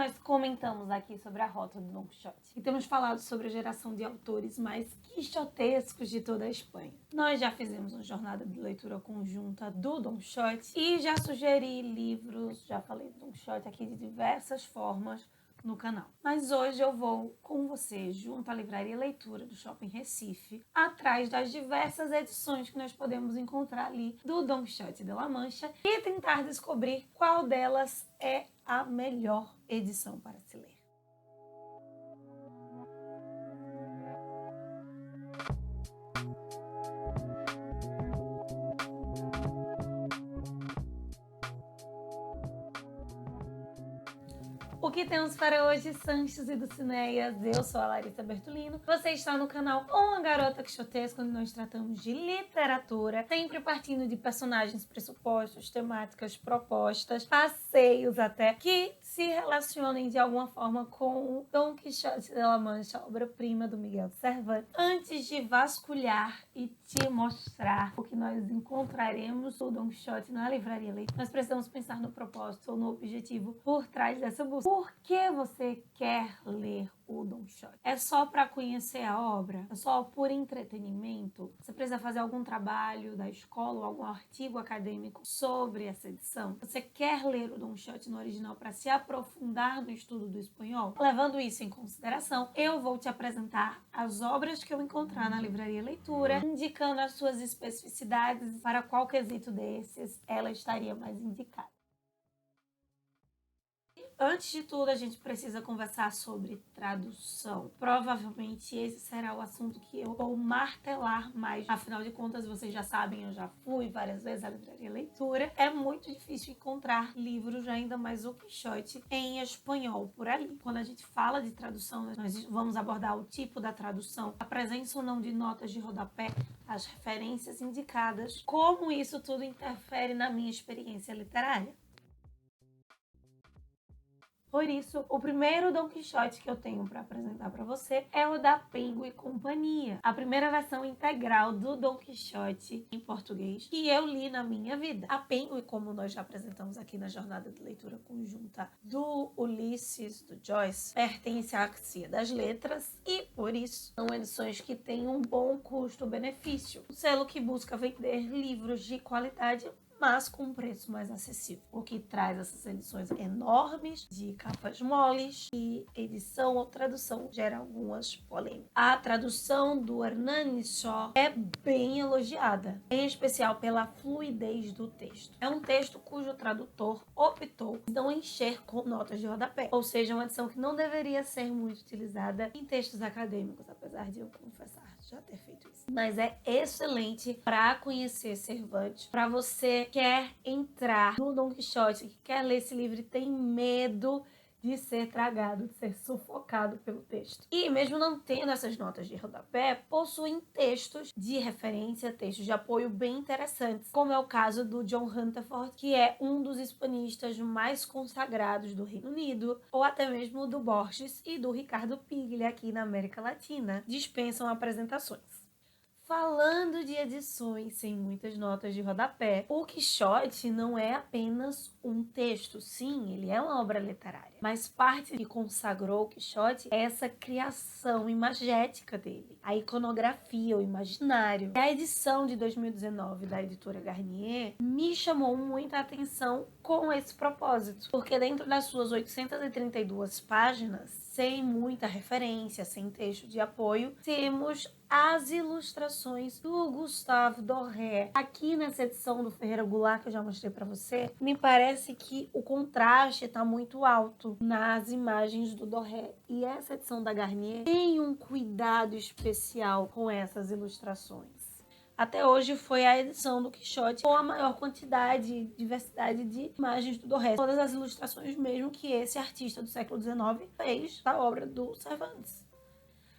nós comentamos aqui sobre a rota do Don Quixote e temos falado sobre a geração de autores mais quixotescos de toda a Espanha. Nós já fizemos uma jornada de leitura conjunta do Don Quixote e já sugeri livros, já falei do Don Quixote aqui de diversas formas no canal. Mas hoje eu vou com você junto à Livraria Leitura do Shopping Recife, atrás das diversas edições que nós podemos encontrar ali do Don Quixote de La Mancha e tentar descobrir qual delas é a melhor edição para se ler. O que temos para hoje, Sanches e Dulcineias? Eu sou a Larissa Bertolino. Você está no canal Uma Garota Quixotesca, onde nós tratamos de literatura, sempre partindo de personagens, pressupostos, temáticas, propostas, passeios até, que se relacionem de alguma forma com o Don Quixote de La Mancha, obra-prima do Miguel de Cervantes. Antes de vasculhar e te mostrar o que nós encontraremos do Don Quixote na Livraria Leitura, nós precisamos pensar no propósito ou no objetivo por trás dessa busca. Por que você quer ler o Don Quixote? É só para conhecer a obra? É só por entretenimento? Você precisa fazer algum trabalho da escola ou algum artigo acadêmico sobre essa edição? Você quer ler o Don Quixote no original para se aprofundar no estudo do espanhol? Levando isso em consideração, eu vou te apresentar as obras que eu encontrar na Livraria Leitura, indicando as suas especificidades para qual quesito desses ela estaria mais indicada. Antes de tudo, a gente precisa conversar sobre tradução. Provavelmente esse será o assunto que eu vou martelar mais. Afinal de contas, vocês já sabem, eu já fui várias vezes à Livraria Leitura. É muito difícil encontrar livros, ainda mais o Quixote, em espanhol por ali. Quando a gente fala de tradução, nós vamos abordar o tipo da tradução, a presença ou não de notas de rodapé, as referências indicadas, como isso tudo interfere na minha experiência literária. Por isso, o primeiro Don Quixote que eu tenho para apresentar para você é o da Penguin e Companhia, a primeira versão integral do Don Quixote em português que eu li na minha vida. A Penguin, como nós já apresentamos aqui na jornada de leitura conjunta do Ulisses, do Joyce, pertence à Axia das Letras e, por isso, são edições que têm um bom custo-benefício. Um selo que busca vender livros de qualidade, mas com um preço mais acessível, o que traz essas edições enormes de capas moles e edição ou tradução gera algumas polêmicas. A tradução do Hernani Shaw é bem elogiada, em especial pela fluidez do texto. É um texto cujo tradutor optou por não encher com notas de rodapé, ou seja, uma edição que não deveria ser muito utilizada em textos acadêmicos, apesar de eu confessar já ter feito isso. Mas é excelente para conhecer Cervantes, para você que quer entrar no Don Quixote, que quer ler esse livro e tem medo de ser tragado, de ser sufocado pelo texto. E mesmo não tendo essas notas de rodapé, possuem textos de referência, textos de apoio bem interessantes, como é o caso do John Hunterford, que é um dos hispanistas mais consagrados do Reino Unido, ou até mesmo do Borges e do Ricardo Piglia aqui na América Latina. Dispensam apresentações. Falando de edições sem muitas notas de rodapé, o Quixote não é apenas um texto. Sim, ele é uma obra literária, mas parte que consagrou o Quixote é essa criação imagética dele, a iconografia, o imaginário. A edição de 2019 da editora Garnier me chamou muita atenção com esse propósito, porque dentro das suas 832 páginas, sem muita referência, sem texto de apoio, temos as ilustrações do Gustave Doré. Aqui nessa edição do Ferreira Goulart, que eu já mostrei para você, me parece que o contraste está muito alto nas imagens do Doré. E essa edição da Garnier tem um cuidado especial com essas ilustrações. Até hoje foi a edição do Quixote com a maior quantidade e diversidade de imagens do Doré. Todas as ilustrações mesmo que esse artista do século XIX fez da obra do Cervantes.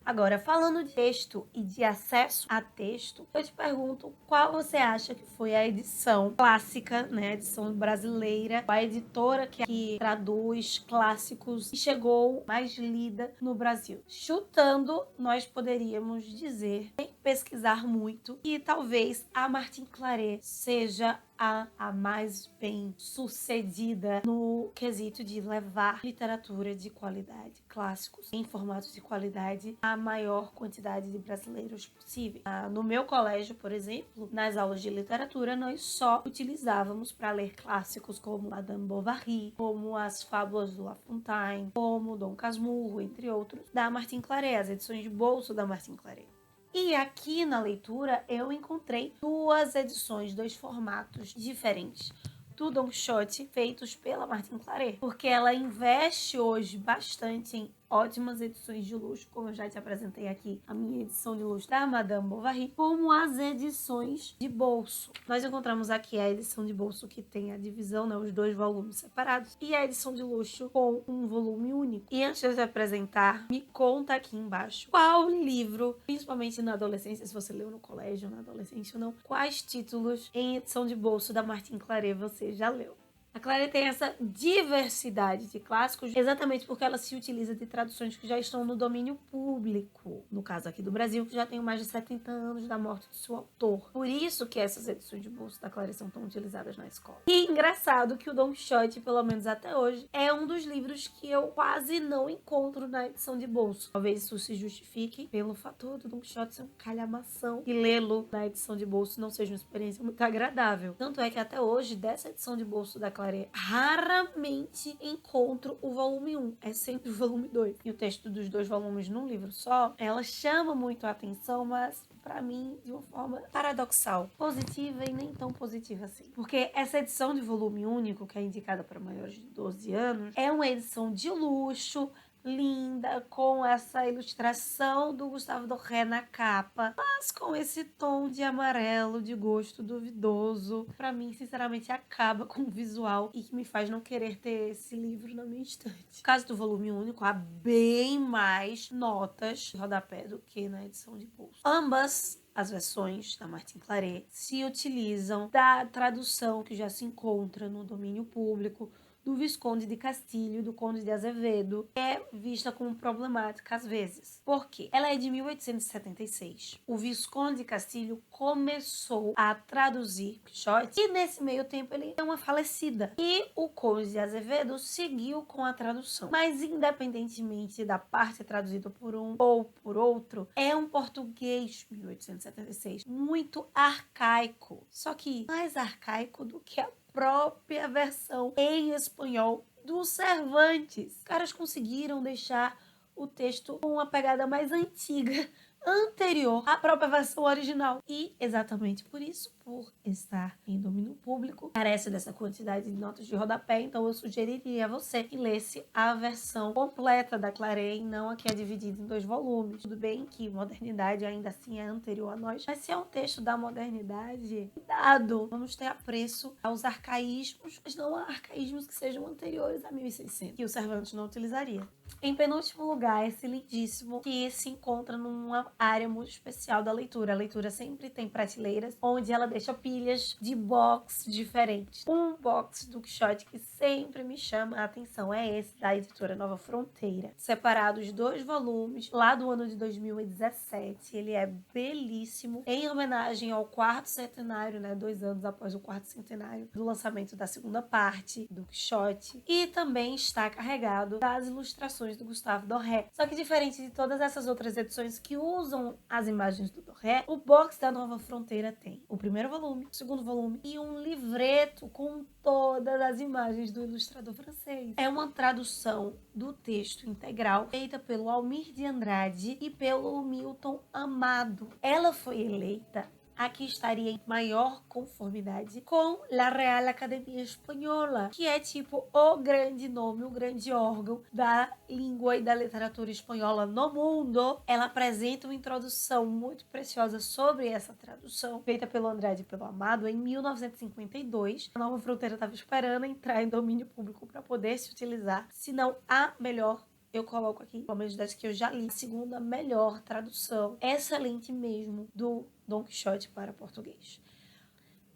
Agora, falando de texto e de acesso a texto, eu te pergunto qual você acha que foi a edição clássica, né, a edição brasileira, a editora que traduz clássicos e chegou mais lida no Brasil. Chutando, nós poderíamos dizer, sem pesquisar muito, que talvez a Martin Claret seja a mais bem sucedida no quesito de levar literatura de qualidade, clássicos em formatos de qualidade, à maior quantidade de brasileiros possível. No meu colégio, por exemplo, nas aulas de literatura, nós só utilizávamos para ler clássicos como Madame Bovary, como as Fábulas do La Fontaine, como Dom Casmurro, entre outros, da Martin Claret, as edições de bolso da Martin Claret. E aqui na leitura eu encontrei 2 edições, 2 formatos diferentes do Don Quixote feitos pela Martin Claret, porque ela investe hoje bastante em ótimas edições de luxo, como eu já te apresentei aqui, a minha edição de luxo da Madame Bovary, como as edições de bolso. Nós encontramos aqui a edição de bolso que tem a divisão, né, os 2 volumes separados, e a edição de luxo com um volume único. E antes de eu te apresentar, me conta aqui embaixo qual livro, principalmente na adolescência, se você leu no colégio, na adolescência ou não, quais títulos em edição de bolso da Martin Claret você já leu. A Claret tem essa diversidade de clássicos exatamente porque ela se utiliza de traduções que já estão no domínio público. No caso aqui do Brasil, que já tem mais de 70 anos da morte do seu autor. Por isso que essas edições de bolso da Claret são tão utilizadas na escola. E engraçado que o Don Quixote, pelo menos até hoje, é um dos livros que eu quase não encontro na edição de bolso. Talvez isso se justifique pelo fator do Don Quixote ser um calhamação e lê-lo na edição de bolso não seja uma experiência muito agradável. Tanto é que até hoje, dessa edição de bolso da Claret, raramente encontro o volume 1, é sempre o volume 2. E o texto dos 2 volumes num livro só, ela chama muito a atenção, mas pra mim de uma forma paradoxal, positiva e nem tão positiva assim. Porque essa edição de volume único, que é indicada para maiores de 12 anos, é uma edição de luxo, linda, com essa ilustração do Gustave Doré na capa, mas com esse tom de amarelo de gosto duvidoso. Pra mim, sinceramente, acaba com o visual e que me faz não querer ter esse livro na minha estante. No caso do volume único, há bem mais notas de rodapé do que na edição de bolso. Ambas as versões da Martin Claret se utilizam da tradução que já se encontra no domínio público do Visconde de Castilho, do Conde de Azevedo, é vista como problemática às vezes. Por quê? Ela é de 1876. O Visconde de Castilho começou a traduzir Quixote e nesse meio tempo ele deu uma falecida. E o Conde de Azevedo seguiu com a tradução. Mas independentemente da parte traduzida por um ou por outro, é um português 1876 muito arcaico. Só que mais arcaico do que a própria versão em espanhol do Cervantes. Os caras conseguiram deixar o texto com uma pegada mais antiga, anterior à própria versão original. E exatamente por isso, por estar em domínio público, carece dessa quantidade de notas de rodapé, então eu sugeriria a você que lesse a versão completa da Claret e não a que é dividida em 2 volumes. Tudo bem que modernidade ainda assim é anterior a nós, mas se é um texto da modernidade, cuidado, vamos ter apreço aos arcaísmos, mas não a arcaísmos que sejam anteriores a 1600, que o Cervantes não utilizaria. Em penúltimo lugar, esse lindíssimo que se encontra numa área muito especial da leitura. A leitura sempre tem prateleiras onde ela deixa pilhas de box diferentes. Um box do Quixote que sempre me chama a atenção é esse da editora Nova Fronteira. Separados 2 volumes, lá do ano de 2017. Ele é belíssimo, em homenagem ao 4º centenário, né? 2 anos após o 4º centenário do lançamento da segunda parte do Quixote. E também está carregado das ilustrações do Gustave Doré. Só que diferente de todas essas outras edições que usam as imagens do Doré, o box da Nova Fronteira tem o primeiro volume, o segundo volume e um livreto com todas as imagens do ilustrador francês. É uma tradução do texto integral feita pelo Almir de Andrade e pelo Milton Amado. Ela foi eleita aqui estaria em maior conformidade com a Real Academia Espanhola, que é tipo o grande nome, o grande órgão da língua e da literatura espanhola no mundo. Ela apresenta uma introdução muito preciosa sobre essa tradução, feita pelo Andrade e pelo Amado em 1952. A Nova Fronteira estava esperando entrar em domínio público para poder se utilizar, se não a melhor. Eu coloco aqui, pelo menos das que eu já li, a segunda melhor tradução, excelente mesmo, do Don Quixote para português.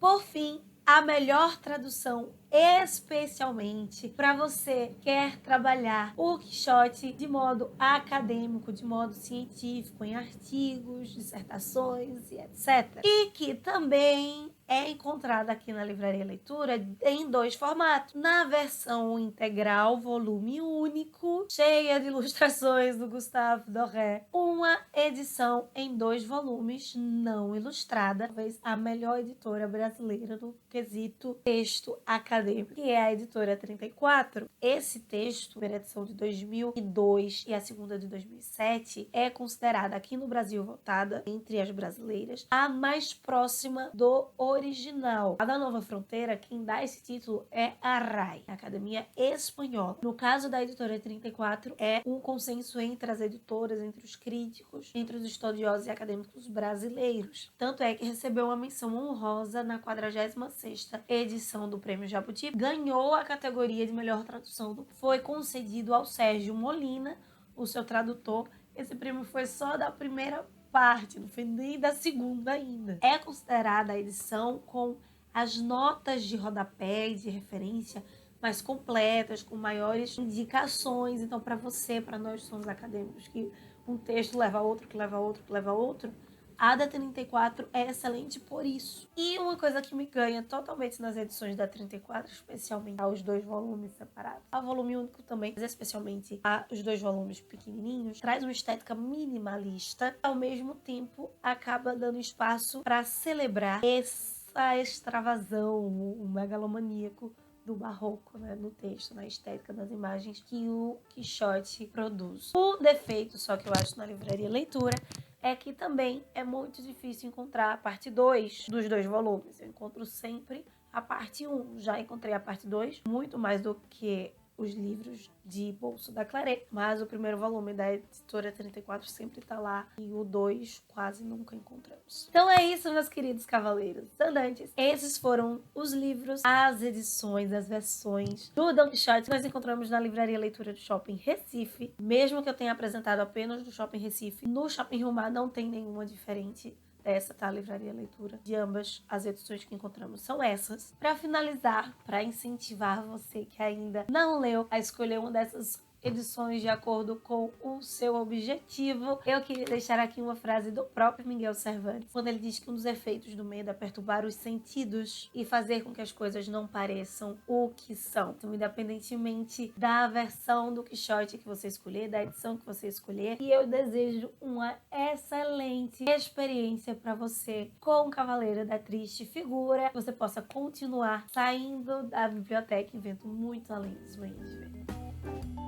Por fim, a melhor tradução, especialmente para você que quer trabalhar o Quixote de modo acadêmico, de modo científico, em artigos, dissertações e etc. E que também é encontrada aqui na Livraria Leitura em 2 formatos. Na versão integral, volume único, cheia de ilustrações do Gustave Doré. Uma edição em 2 volumes, não ilustrada. Talvez a melhor editora brasileira no quesito texto acadêmico, que é a editora 34. Esse texto, a primeira edição de 2002 e a segunda de 2007, é considerada aqui no Brasil, votada entre as brasileiras, a mais próxima do original. A da Nova Fronteira, quem dá esse título é a RAI, a Academia Espanhola. No caso da editora 34, é um consenso entre as editoras, entre os críticos, entre os estudiosos e acadêmicos brasileiros. Tanto é que recebeu uma menção honrosa na 46ª edição do Prêmio Jabuti, ganhou a categoria de melhor tradução, foi concedido ao Sérgio Molina, o seu tradutor. Esse prêmio foi só da primeira parte, não foi nem da segunda ainda. É considerada a edição com as notas de rodapé e de referência mais completas, com maiores indicações. Então, para você, para nós que somos acadêmicos, que um texto leva a outro, que leva a outro, que leva a outro, a da 34 é excelente por isso. E uma coisa que me ganha totalmente nas edições da 34, especialmente aos 2 volumes separados, a volume único também, mas especialmente os 2 volumes pequenininhos, traz uma estética minimalista, ao mesmo tempo acaba dando espaço para celebrar essa extravasão, o megalomaníaco do barroco, né, no texto, na estética das imagens que o Quixote produz. O defeito, só que eu acho, na Livraria Leitura, é que também é muito difícil encontrar a parte 2 dos 2 volumes. Eu encontro sempre a parte 1. Já encontrei a parte 2, muito mais do que os livros de bolso da Claret, mas o primeiro volume da editora 34 sempre tá lá e o 2 quase nunca encontramos. Então é isso, meus queridos cavaleiros andantes. Esses foram os livros, as edições, as versões do Don Quixote que nós encontramos na Livraria Leitura do Shopping Recife. Mesmo que eu tenha apresentado apenas do Shopping Recife, no Shopping Rio Mar não tem nenhuma diferente dessa, tá? A Livraria Leitura de ambas as edições que encontramos são essas. Para finalizar, para incentivar você que ainda não leu a escolher uma dessas edições de acordo com o seu objetivo, eu queria deixar aqui uma frase do próprio Miguel Cervantes, quando ele diz que um dos efeitos do medo é perturbar os sentidos e fazer com que as coisas não pareçam o que são. Então, independentemente da versão do Quixote que você escolher, da edição que você escolher, e eu desejo uma excelente experiência para você com o Cavaleiro da Triste Figura, que você possa continuar saindo da biblioteca e vendo muito além dos sonhos de ver.